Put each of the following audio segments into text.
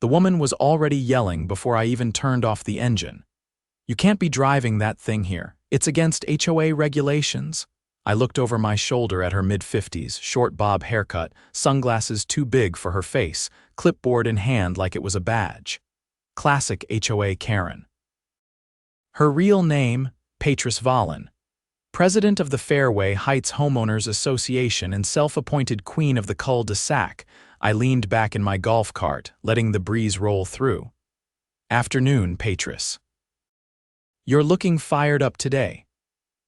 The woman was already yelling before I even turned off the engine. "You can't be driving that thing here. It's against HOA regulations." I looked over my shoulder at her mid-50s, short bob haircut, sunglasses too big for her face, clipboard in hand like it was a badge. Classic HOA Karen. Her real name, Patrice Vollen. President of the Fairway Heights Homeowners Association and self-appointed queen of the cul-de-sac. I leaned back in my golf cart, letting the breeze roll through. "Afternoon, Patrice. You're looking fired up today."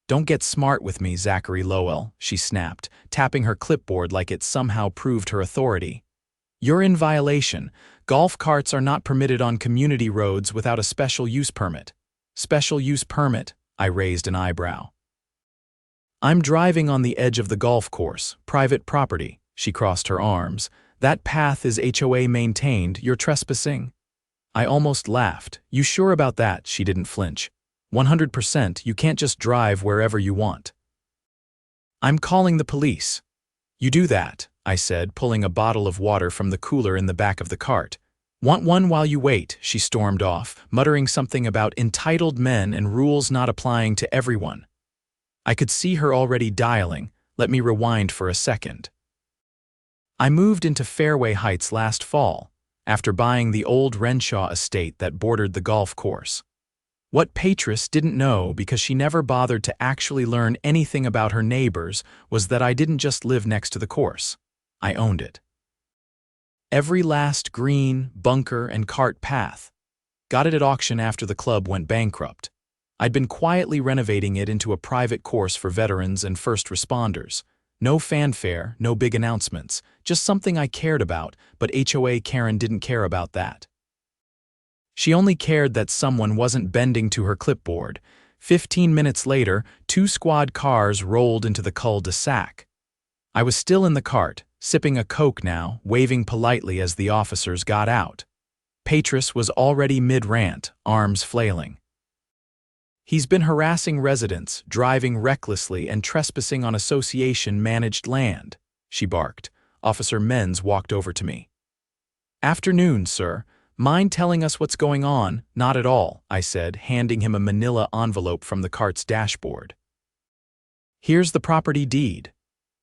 "Don't get smart with me, Zachary Lowell," she snapped, tapping her clipboard like it somehow proved her authority. "You're in violation. Golf carts are not permitted on community roads without a special use permit." "Special use permit?" I raised an eyebrow. "I'm driving on the edge of the golf course, private property." She crossed her arms. "That path is HOA maintained. You're trespassing." I almost laughed. "You sure about that?" She didn't flinch. 100%, you can't just drive wherever you want." "I'm calling the police." "You do that," I said, pulling a bottle of water from the cooler in the back of the cart. "Want one while you wait," she stormed off, muttering something about entitled men and rules not applying to everyone. I could see her already dialing. Let me rewind for a second. I moved into Fairway Heights last fall, after buying the old Renshaw estate that bordered the golf course. What Patrice didn't know, because she never bothered to actually learn anything about her neighbors, was that I didn't just live next to the course. I owned it. Every last green, bunker, and cart path. Got it at auction after the club went bankrupt. I'd been quietly renovating it into a private course for veterans and first responders. No fanfare, no big announcements, just something I cared about, but HOA Karen didn't care about that. She only cared that someone wasn't bending to her clipboard. 15 minutes later, 2 squad cars rolled into the cul-de-sac. I was still in the cart, sipping a Coke now, waving politely as the officers got out. Patrice was already mid-rant, arms flailing. "He's been harassing residents, driving recklessly, and trespassing on association-managed land," she barked. Officer Menz walked over to me. "Afternoon, sir. Mind telling us what's going on?" "Not at all," I said, handing him a manila envelope from the cart's dashboard. "Here's the property deed.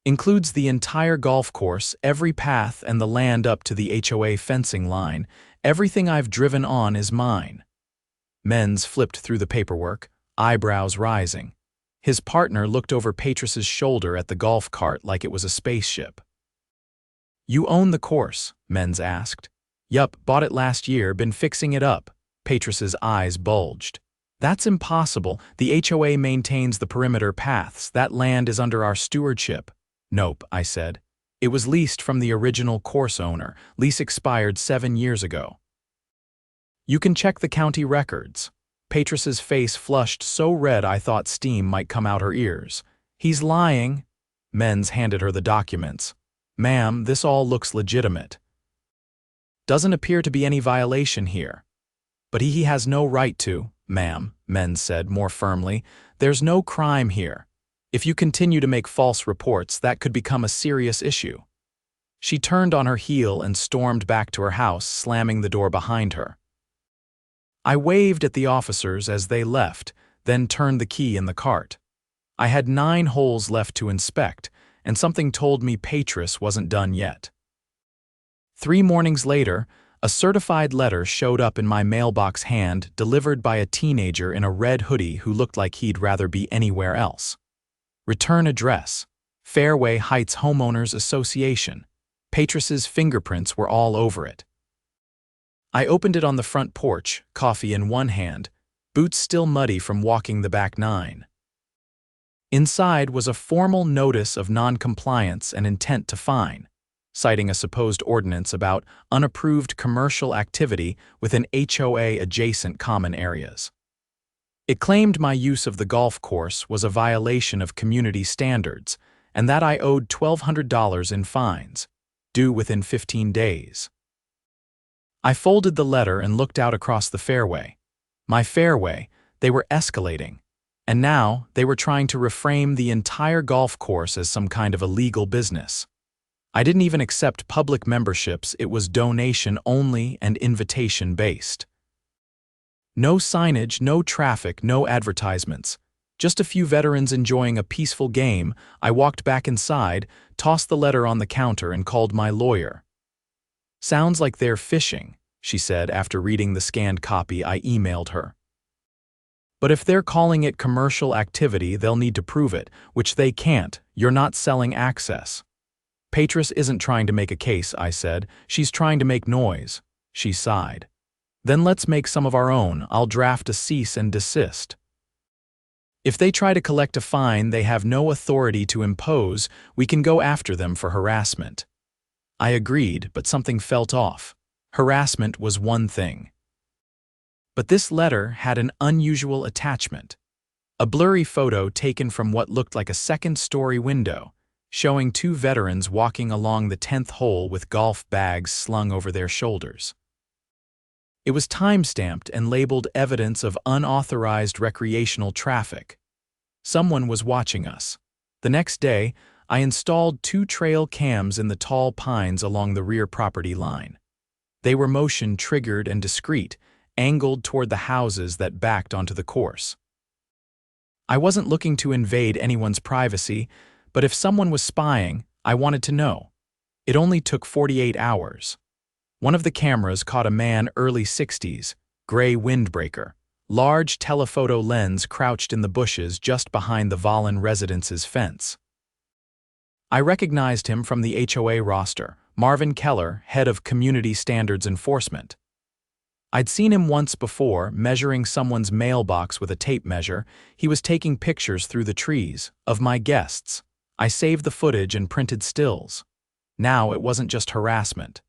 Includes the entire golf course, every path, and the land up to the HOA fencing line. Everything I've driven on is mine." Menz flipped through the paperwork, eyebrows rising. His partner looked over Patrice's shoulder at the golf cart like it was a spaceship. "You own the course?" Menz asked. "Yup, bought it last year, been fixing it up." Patrice's eyes bulged. "That's impossible. The HOA maintains the perimeter paths. That land is under our stewardship." "Nope," I said. "It was leased from the original course owner. Lease expired 7 years ago." "You can check the county records." Patrice's face flushed so red I thought steam might come out her ears. "He's lying." Menz handed her the documents. "Ma'am, this all looks legitimate. Doesn't appear to be any violation here." "But he has no right to, ma'am," Menz said more firmly. "There's no crime here. If you continue to make false reports, that could become a serious issue." She turned on her heel and stormed back to her house, slamming the door behind her. I waved at the officers as they left, then turned the key in the cart. I had 9 holes left to inspect, and something told me Patrice wasn't done yet. 3 mornings later, a certified letter showed up in my mailbox hand, delivered by a teenager in a red hoodie who looked like he'd rather be anywhere else. Return address: Fairway Heights Homeowners Association. Patrice's fingerprints were all over it. I opened it on the front porch, coffee in one hand, boots still muddy from walking the back 9. Inside was a formal notice of non-compliance and intent to fine, citing a supposed ordinance about unapproved commercial activity within HOA-adjacent common areas. It claimed my use of the golf course was a violation of community standards and that I owed $1,200 in fines, due within 15 days. I folded the letter and looked out across the fairway. My fairway, they were escalating, and now they were trying to reframe the entire golf course as some kind of illegal business. I didn't even accept public memberships, it was donation only and invitation based. No signage, no traffic, no advertisements. Just a few veterans enjoying a peaceful game. I walked back inside, tossed the letter on the counter, and called my lawyer. "Sounds like they're fishing," she said after reading the scanned copy I emailed her. "But if they're calling it commercial activity, they'll need to prove it, which they can't. You're not selling access." "Patrice isn't trying to make a case," I said. "She's trying to make noise." She sighed. "Then let's make some of our own. I'll draft a cease and desist. If they try to collect a fine they have no authority to impose, we can go after them for harassment." I agreed, but something felt off. Harassment was one thing. But this letter had an unusual attachment. A blurry photo taken from what looked like a second-story window, showing two veterans walking along the 10th hole with golf bags slung over their shoulders. It was time-stamped and labeled evidence of unauthorized recreational traffic. Someone was watching us. The next day, I installed 2 trail cams in the tall pines along the rear property line. They were motion-triggered and discreet, angled toward the houses that backed onto the course. I wasn't looking to invade anyone's privacy, but if someone was spying, I wanted to know. It only took 48 hours. One of the cameras caught a man early 60s, gray windbreaker, large telephoto lens crouched in the bushes just behind the Vollen residence's fence. I recognized him from the HOA roster, Marvin Keller, head of Community Standards Enforcement. I'd seen him once before, measuring someone's mailbox with a tape measure. He was taking pictures through the trees, of my guests. I saved the footage and printed stills. Now it wasn't just harassment.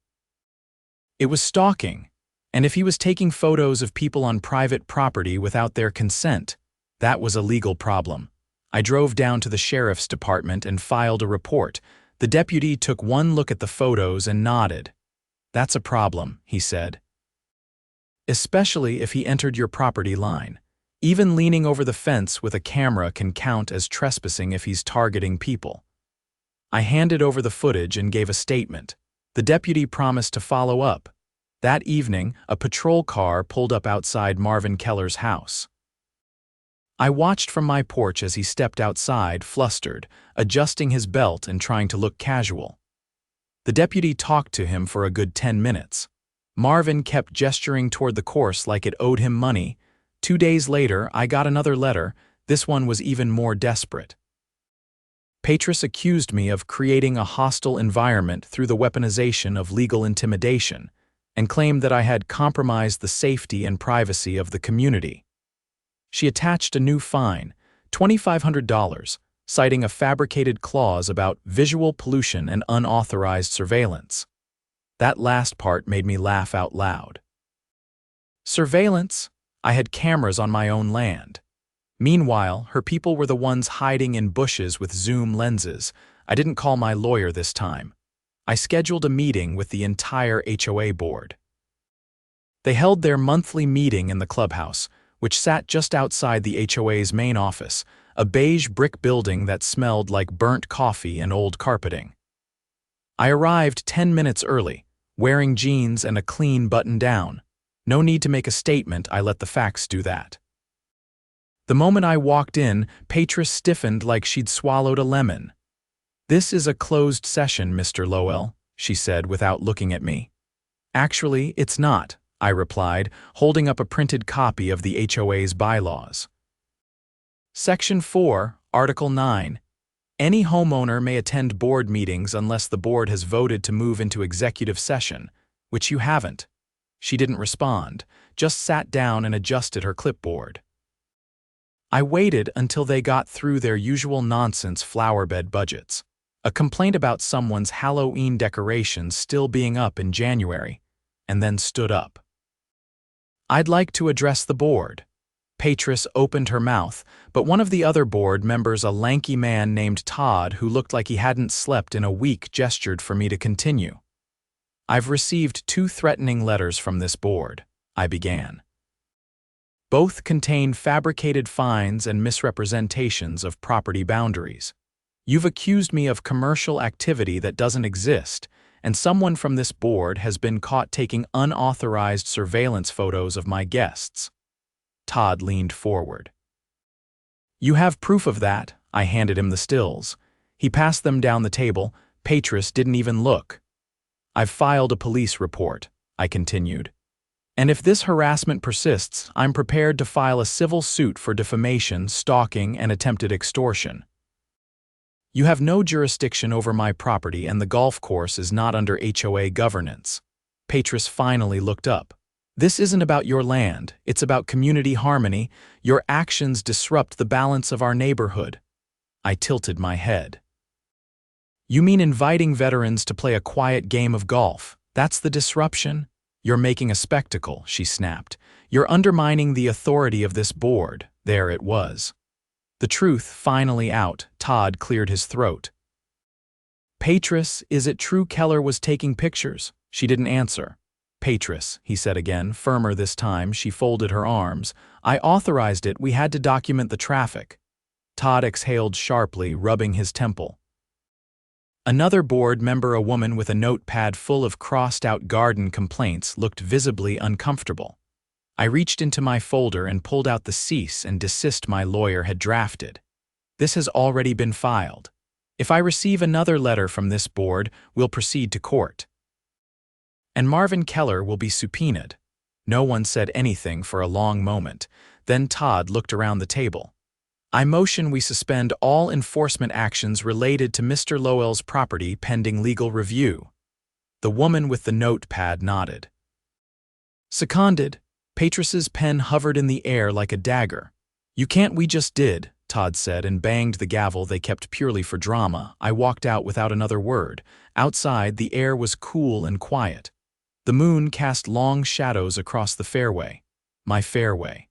It was stalking, and if he was taking photos of people on private property without their consent, that was a legal problem. I drove down to the sheriff's department and filed a report. The deputy took one look at the photos and nodded. "That's a problem," he said. "Especially if he entered your property line. Even leaning over the fence with a camera can count as trespassing if he's targeting people." I handed over the footage and gave a statement. The deputy promised to follow up. That evening, a patrol car pulled up outside Marvin Keller's house. I watched from my porch as he stepped outside, flustered, adjusting his belt and trying to look casual. The deputy talked to him for a good 10 minutes. Marvin kept gesturing toward the course like it owed him money. 2 days later, I got another letter. This one was even more desperate. Patrice accused me of creating a hostile environment through the weaponization of legal intimidation, and claimed that I had compromised the safety and privacy of the community. She attached a new fine, $2,500, citing a fabricated clause about visual pollution and unauthorized surveillance. That last part made me laugh out loud. Surveillance? I had cameras on my own land. Meanwhile, her people were the ones hiding in bushes with zoom lenses. I didn't call my lawyer this time. I scheduled a meeting with the entire HOA board. They held their monthly meeting in the clubhouse, which sat just outside the HOA's main office, a beige brick building that smelled like burnt coffee and old carpeting. I arrived 10 minutes early, wearing jeans and a clean button-down. No need to make a statement, I let the facts do that. The moment I walked in, Patrice stiffened like she'd swallowed a lemon. "This is a closed session, Mr. Lowell," she said without looking at me. "Actually, it's not," I replied, holding up a printed copy of the HOA's bylaws. Section 4, Article 9. Any homeowner may attend board meetings unless the board has voted to move into executive session, which you haven't. She didn't respond, just sat down and adjusted her clipboard. I waited until they got through their usual nonsense flowerbed budgets, a complaint about someone's Halloween decorations still being up in January, and then stood up. "I'd like to address the board." Patrice opened her mouth, but one of the other board members, a lanky man named Todd who looked like he hadn't slept in a week, gestured for me to continue. "I've received 2 threatening letters from this board," I began. "Both contain fabricated fines and misrepresentations of property boundaries. You've accused me of commercial activity that doesn't exist, and someone from this board has been caught taking unauthorized surveillance photos of my guests. Todd leaned forward. You have proof of that. I handed him the stills. He passed them down the table. Patrice didn't even look. I've filed a police report, I continued. And if this harassment persists, I'm prepared to file a civil suit for defamation, stalking, and attempted extortion. You have no jurisdiction over my property, and the golf course is not under HOA governance. Patrice finally looked up. This isn't about your land, it's about community harmony. Your actions disrupt the balance of our neighborhood. I tilted my head. You mean inviting veterans to play a quiet game of golf? That's the disruption? You're making a spectacle, she snapped. You're undermining the authority of this board. There it was. The truth finally out. Todd cleared his throat. Patrice, is it true Keller was taking pictures? She didn't answer. Patrice, he said again, firmer this time. She folded her arms. I authorized it. We had to document the traffic. Todd exhaled sharply, rubbing his temple. Another board member, a woman with a notepad full of crossed-out garden complaints, looked visibly uncomfortable. I reached into my folder and pulled out the cease and desist my lawyer had drafted. This has already been filed. If I receive another letter from this board, we'll proceed to court. And Marvin Keller will be subpoenaed. No one said anything for a long moment. Then Todd looked around the table. I motion we suspend all enforcement actions related to Mr. Lowell's property pending legal review. The woman with the notepad nodded. Seconded. Patrice's pen hovered in the air like a dagger. You can't, we just did, Todd said, and banged the gavel they kept purely for drama. I walked out without another word. Outside, the air was cool and quiet. The moon cast long shadows across the fairway. My fairway.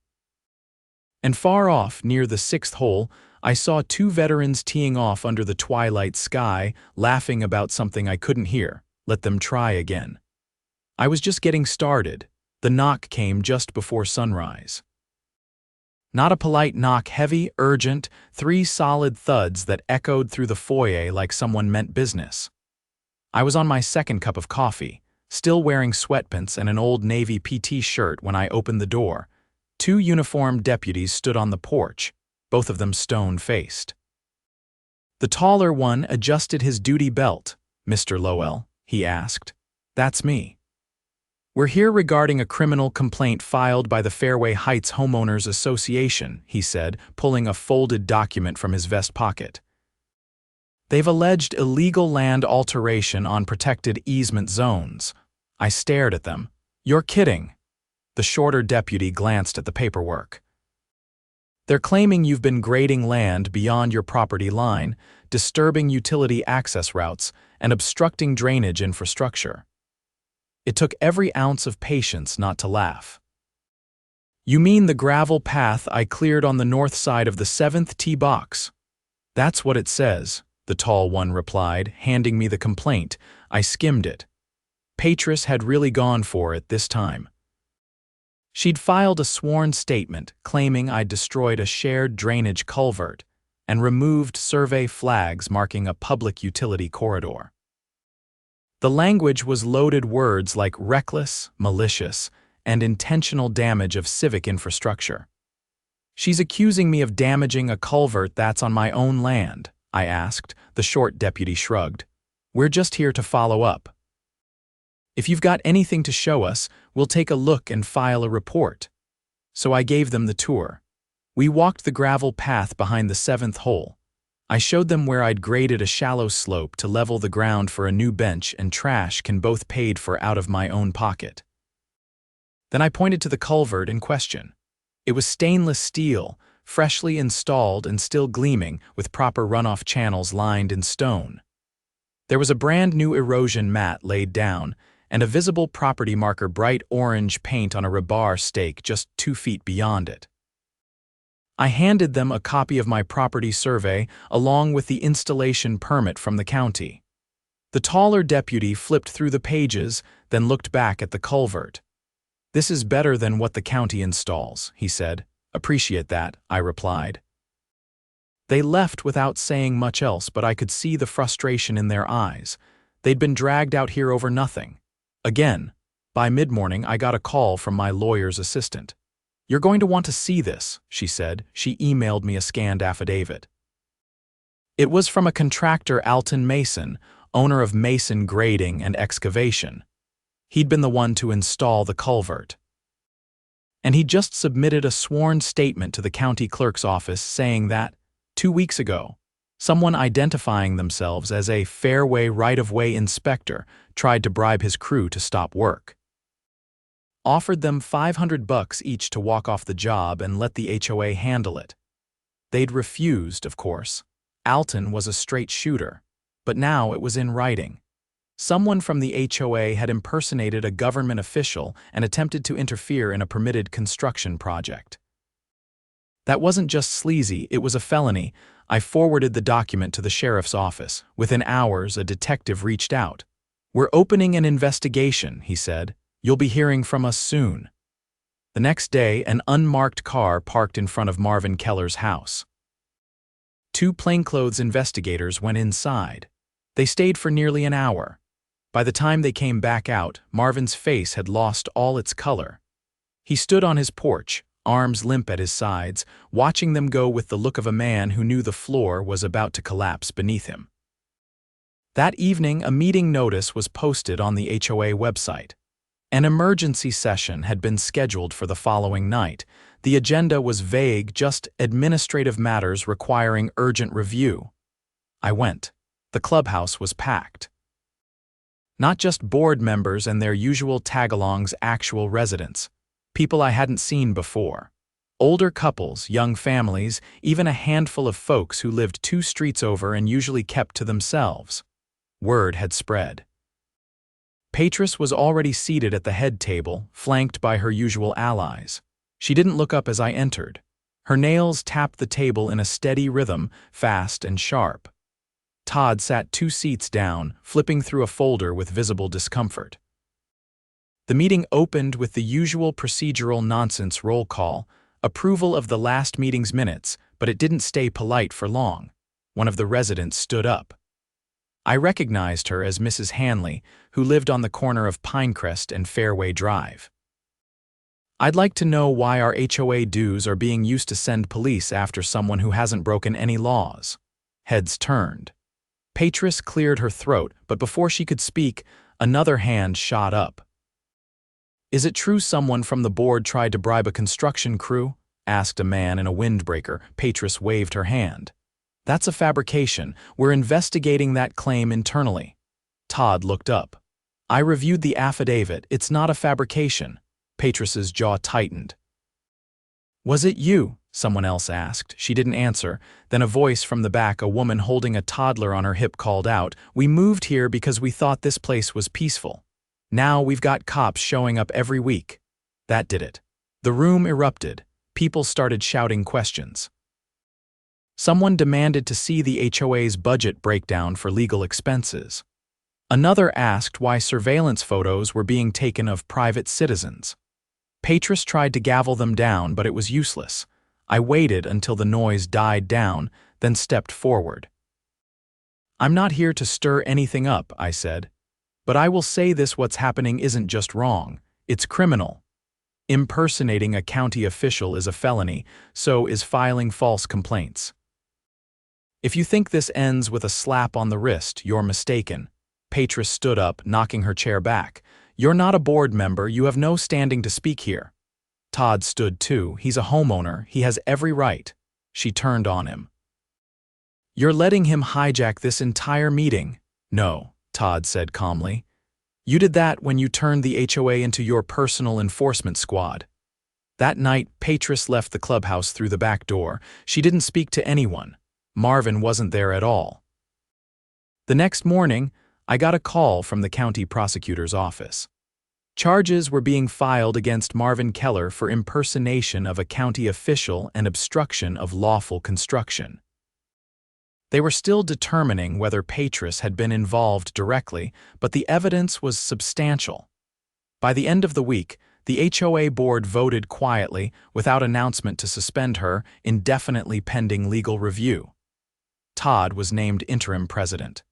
And far off, near the sixth hole, I saw two veterans teeing off under the twilight sky, laughing about something I couldn't hear. Let them try again. I was just getting started. The knock came just before sunrise. Not a polite knock, heavy, urgent, 3 solid thuds that echoed through the foyer like someone meant business. I was on my second cup of coffee, still wearing sweatpants and an old Navy PT shirt when I opened the door. 2 uniformed deputies stood on the porch, both of them stone-faced. The taller one adjusted his duty belt. Mr. Lowell, he asked. That's me. We're here regarding a criminal complaint filed by the Fairway Heights Homeowners Association, he said, pulling a folded document from his vest pocket. They've alleged illegal land alteration on protected easement zones. I stared at them. You're kidding. The shorter deputy glanced at the paperwork. They're claiming you've been grading land beyond your property line, disturbing utility access routes, and obstructing drainage infrastructure. It took every ounce of patience not to laugh. You mean the gravel path I cleared on the north side of the 7th tee box? That's what it says, the tall one replied, handing me the complaint. I skimmed it. Patrice had really gone for it this time. She'd filed a sworn statement claiming I'd destroyed a shared drainage culvert and removed survey flags marking a public utility corridor. The language was loaded words like reckless, malicious, and intentional damage of civic infrastructure. She's accusing me of damaging a culvert that's on my own land, I asked. The short deputy shrugged. We're just here to follow up. If you've got anything to show us, we'll take a look and file a report. So I gave them the tour. We walked the gravel path behind the 7th hole. I showed them where I'd graded a shallow slope to level the ground for a new bench and trash can both paid for out of my own pocket. Then I pointed to the culvert in question. It was stainless steel, freshly installed and still gleaming, with proper runoff channels lined in stone. There was a brand new erosion mat laid down, and a visible property marker bright orange paint on a rebar stake just 2 feet beyond it. I handed them a copy of my property survey along with the installation permit from the county. The taller deputy flipped through the pages, then looked back at the culvert. This is better than what the county installs, he said. Appreciate that, I replied. They left without saying much else, but I could see the frustration in their eyes. They'd been dragged out here over nothing. Again, by mid-morning, I got a call from my lawyer's assistant. "You're going to want to see this," she said. She emailed me a scanned affidavit. It was from a contractor, Alton Mason, owner of Mason Grading and Excavation. He'd been the one to install the culvert. And he just submitted a sworn statement to the county clerk's office saying that, 2 weeks ago, someone identifying themselves as a fairway right-of-way inspector tried to bribe his crew to stop work. Offered them $500 each to walk off the job and let the HOA handle it. They'd refused, of course. Alton was a straight shooter, but now it was in writing. Someone from the HOA had impersonated a government official and attempted to interfere in a permitted construction project. That wasn't just sleazy, it was a felony. I forwarded the document to the sheriff's office. Within hours, a detective reached out. "We're opening an investigation," he said. "You'll be hearing from us soon." The next day, an unmarked car parked in front of Marvin Keller's house. 2 plainclothes investigators went inside. They stayed for nearly an hour. By the time they came back out, Marvin's face had lost all its color. He stood on his porch, arms limp at his sides, watching them go with the look of a man who knew the floor was about to collapse beneath him. That evening, a meeting notice was posted on the HOA website. An emergency session had been scheduled for the following night. The agenda was vague, just administrative matters requiring urgent review. I went. The clubhouse was packed. Not just board members and their usual tag-alongs, actual residents. People I hadn't seen before. Older couples, young families, even a handful of folks who lived 2 streets over and usually kept to themselves. Word had spread. Patrice was already seated at the head table, flanked by her usual allies. She didn't look up as I entered. Her nails tapped the table in a steady rhythm, fast and sharp. Todd sat 2 seats down, flipping through a folder with visible discomfort. The meeting opened with the usual procedural nonsense roll call, approval of the last meeting's minutes, but it didn't stay polite for long. One of the residents stood up. I recognized her as Mrs. Hanley, who lived on the corner of Pinecrest and Fairway Drive. "I'd like to know why our HOA dues are being used to send police after someone who hasn't broken any laws." Heads turned. Patrice cleared her throat, but before she could speak, another hand shot up. "Is it true someone from the board tried to bribe a construction crew?" asked a man in a windbreaker. Patrice waved her hand. "That's a fabrication. We're investigating that claim internally." Todd looked up. "I reviewed the affidavit. It's not a fabrication." Patrice's jaw tightened. "Was it you?" someone else asked. She didn't answer. Then a voice from the back, a woman holding a toddler on her hip, called out, "We moved here because we thought this place was peaceful. Now we've got cops showing up every week." That did it. The room erupted. People started shouting questions. Someone demanded to see the HOA's budget breakdown for legal expenses. Another asked why surveillance photos were being taken of private citizens. Patrice tried to gavel them down, but it was useless. I waited until the noise died down, then stepped forward. "I'm not here to stir anything up," I said. "But I will say this: what's happening isn't just wrong, it's criminal. Impersonating a county official is a felony, so is filing false complaints. If you think this ends with a slap on the wrist, you're mistaken." Patrice stood up, knocking her chair back. "You're not a board member, you have no standing to speak here." Todd stood too. "He's a homeowner, he has every right." She turned on him. "You're letting him hijack this entire meeting." "No," Todd said calmly. "You did that when you turned the HOA into your personal enforcement squad." That night, Patrice left the clubhouse through the back door. She didn't speak to anyone. Marvin wasn't there at all. The next morning, I got a call from the county prosecutor's office. Charges were being filed against Marvin Keller for impersonation of a county official and obstruction of lawful construction. They were still determining whether Patrice had been involved directly, but the evidence was substantial. By the end of the week, the HOA board voted quietly, without announcement, to suspend her indefinitely pending legal review. Todd was named interim president.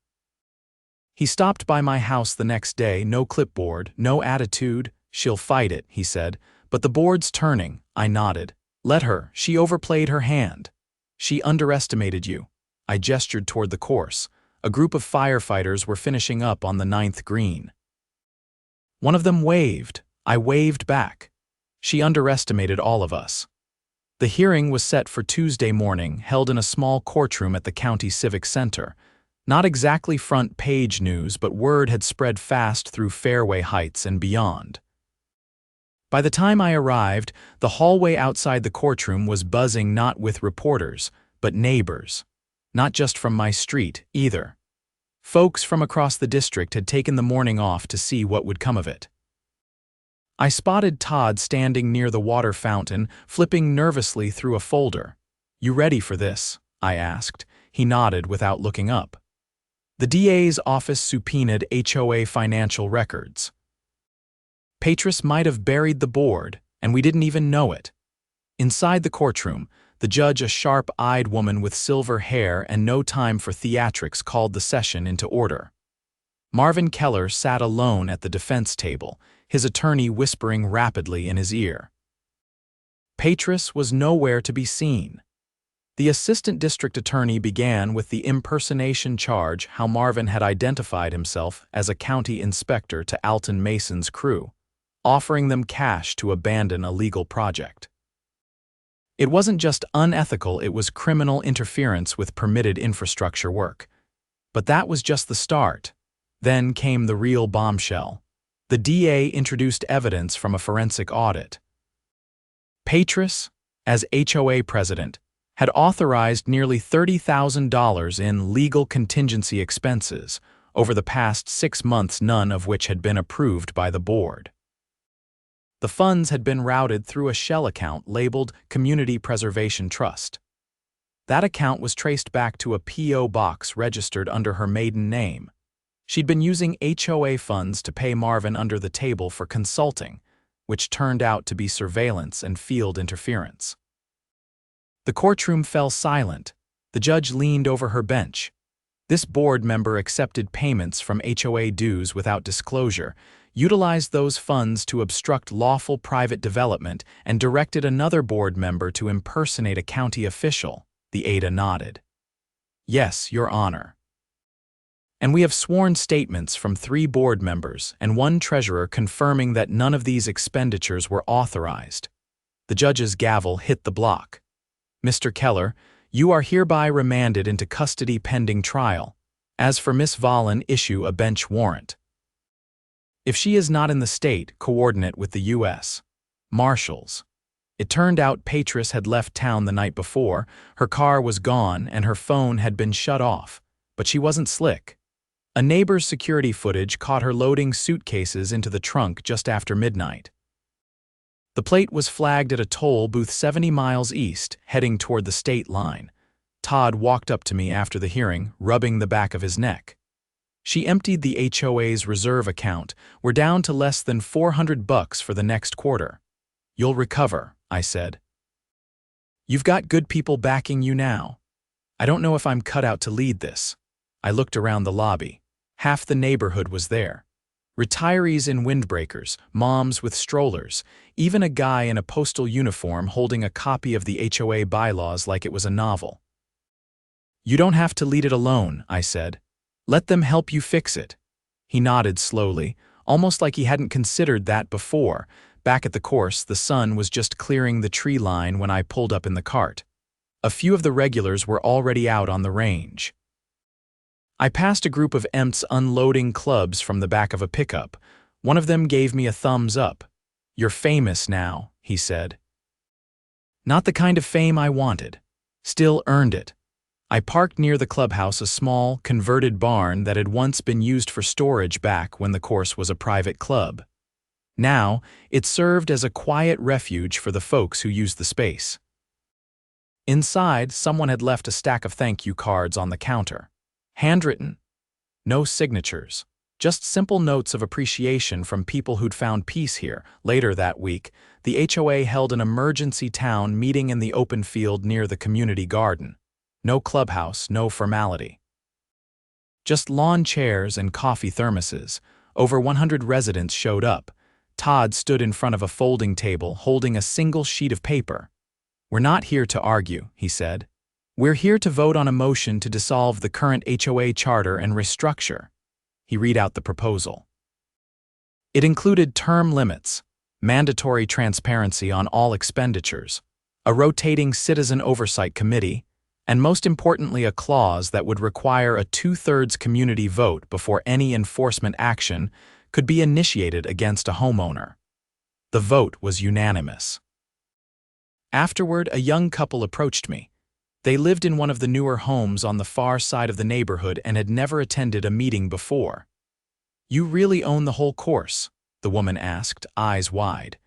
He stopped by my house the next day, no clipboard, no attitude. "She'll fight it," he said. "But the board's turning." I nodded. "Let her. She overplayed her hand. She underestimated you." I gestured toward the course. A group of firefighters were finishing up on the 9th green. One of them waved. I waved back. She underestimated all of us. The hearing was set for Tuesday morning, held in a small courtroom at the County Civic Center. Not exactly front-page news, but word had spread fast through Fairway Heights and beyond. By the time I arrived, the hallway outside the courtroom was buzzing not with reporters, but neighbors. Not just from my street, either. Folks from across the district had taken the morning off to see what would come of it. I spotted Todd standing near the water fountain, flipping nervously through a folder. "You ready for this?" I asked. He nodded without looking up. The DA's office subpoenaed HOA financial records. Patrice might have buried the board, and we didn't even know it. Inside the courtroom, the judge, a sharp-eyed woman with silver hair and no time for theatrics, called the session into order. Marvin Keller sat alone at the defense table, his attorney whispering rapidly in his ear. Patrice was nowhere to be seen. The assistant district attorney began with the impersonation charge, how Marvin had identified himself as a county inspector to Alton Mason's crew, offering them cash to abandon a legal project. It wasn't just unethical, it was criminal interference with permitted infrastructure work. But that was just the start. Then came the real bombshell. The DA introduced evidence from a forensic audit. Patrice, as HOA president, had authorized nearly $30,000 in legal contingency expenses over the past 6 months, none of which had been approved by the board. The funds had been routed through a shell account labeled Community Preservation Trust. That account was traced back to a P.O. box registered under her maiden name. She'd been using HOA funds to pay Marvin under the table for consulting, which turned out to be surveillance and field interference. The courtroom fell silent. The judge leaned over her bench. This board member accepted payments from HOA dues without disclosure, utilized those funds to obstruct lawful private development, and directed another board member to impersonate a county official. The ADA nodded. "Yes, Your Honor. And we have sworn statements from 3 board members and 1 treasurer confirming that none of these expenditures were authorized." The judge's gavel hit the block. "Mr. Keller, you are hereby remanded into custody pending trial. As for Miss Vollen, issue a bench warrant. If she is not in the state, coordinate with the U.S. Marshals." It turned out Patrice had left town the night before, her car was gone, and her phone had been shut off. But she wasn't slick. A neighbor's security footage caught her loading suitcases into the trunk just after midnight. The plate was flagged at a toll booth 70 miles east, heading toward the state line. Todd walked up to me after the hearing, rubbing the back of his neck. "She emptied the HOA's reserve account. We're down to less than $400 for the next quarter." "You'll recover," I said. "You've got good people backing you now. I don't know if I'm cut out to lead this." I looked around the lobby. Half the neighborhood was there. Retirees in windbreakers, moms with strollers, even a guy in a postal uniform holding a copy of the HOA bylaws like it was a novel. "You don't have to lead it alone," I said. "Let them help you fix it." He nodded slowly, almost like he hadn't considered that before. Back at the course, the sun was just clearing the tree line when I pulled up in the cart. A few of the regulars were already out on the range. I passed a group of EMTs unloading clubs from the back of a pickup. One of them gave me a thumbs up. "You're famous now," he said. Not the kind of fame I wanted. Still earned it. I parked near the clubhouse, a small, converted barn that had once been used for storage back when the course was a private club. Now, it served as a quiet refuge for the folks who used the space. Inside, someone had left a stack of thank you cards on the counter. Handwritten. No signatures. Just simple notes of appreciation from people who'd found peace here. Later that week, the HOA held an emergency town meeting in the open field near the community garden. No clubhouse, no formality. Just lawn chairs and coffee thermoses. Over 100 residents showed up. Todd stood in front of a folding table holding a single sheet of paper. "We're not here to argue," he said. "We're here to vote on a motion to dissolve the current HOA charter and restructure." He read out the proposal. It included term limits, mandatory transparency on all expenditures, a rotating citizen oversight committee, and most importantly a clause that would require a 2/3 community vote before any enforcement action could be initiated against a homeowner. The vote was unanimous. Afterward, a young couple approached me. They lived in one of the newer homes on the far side of the neighborhood and had never attended a meeting before. "You really own the whole course?" the woman asked, eyes wide.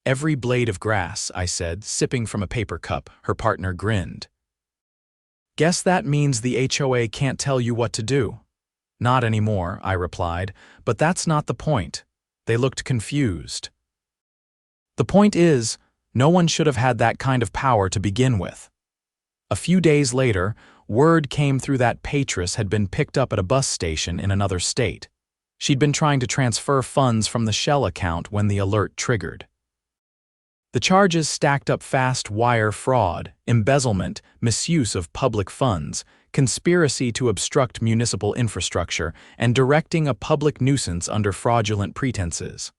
"Every blade of grass," I said, sipping from a paper cup. Her partner grinned. "Guess that means the HOA can't tell you what to do." "Not anymore," I replied, "but that's not the point." They looked confused. "The point is, no one should have had that kind of power to begin with." A few days later, word came through that Patrice had been picked up at a bus station in another state. She'd been trying to transfer funds from the Shell account when the alert triggered. The charges stacked up: fast wire fraud, embezzlement, misuse of public funds, conspiracy to obstruct municipal infrastructure, and directing a public nuisance under fraudulent pretenses.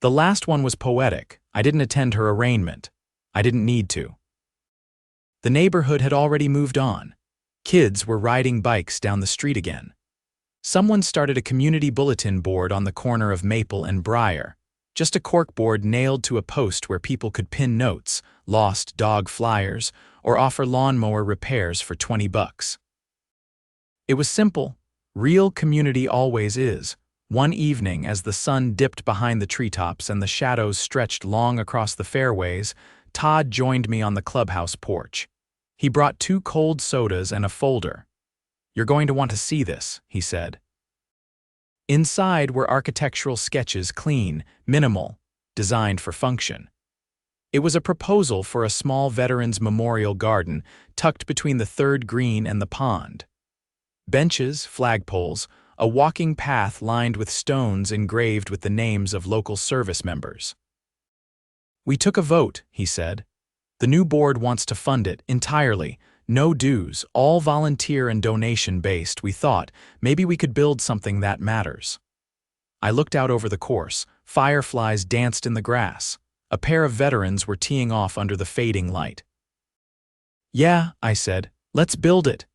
The last one was poetic. I didn't attend her arraignment. I didn't need to. The neighborhood had already moved on. Kids were riding bikes down the street again. Someone started a community bulletin board on the corner of Maple and Briar. Just a corkboard nailed to a post where people could pin notes, lost dog flyers, or offer lawnmower repairs for $20. It was simple. Real community always is. One evening, as the sun dipped behind the treetops and the shadows stretched long across the fairways, Todd joined me on the clubhouse porch. He brought 2 cold sodas and a folder. "You're going to want to see this," he said. Inside were architectural sketches, clean, minimal, designed for function. It was a proposal for a small veterans' memorial garden tucked between the 3rd green and the pond. Benches, flagpoles, a walking path lined with stones engraved with the names of local service members. "We took a vote," he said. "The new board wants to fund it entirely. No dues, all volunteer and donation-based. We thought maybe we could build something that matters." I looked out over the course. Fireflies danced in the grass. A pair of veterans were teeing off under the fading light. "Yeah," I said, "let's build it."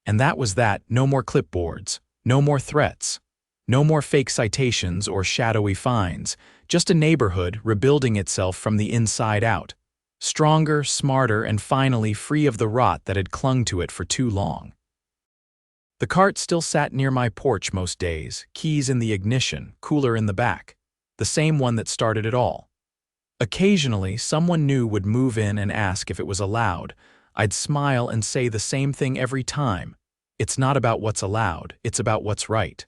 And that was that. No more clipboards. No more threats. No more fake citations or shadowy fines. Just a neighborhood rebuilding itself from the inside out. Stronger, smarter, and finally free of the rot that had clung to it for too long. The cart still sat near my porch most days, keys in the ignition, cooler in the back. The same one that started it all. Occasionally, someone new would move in and ask if it was allowed. I'd smile and say the same thing every time. It's not about what's allowed, it's about what's right.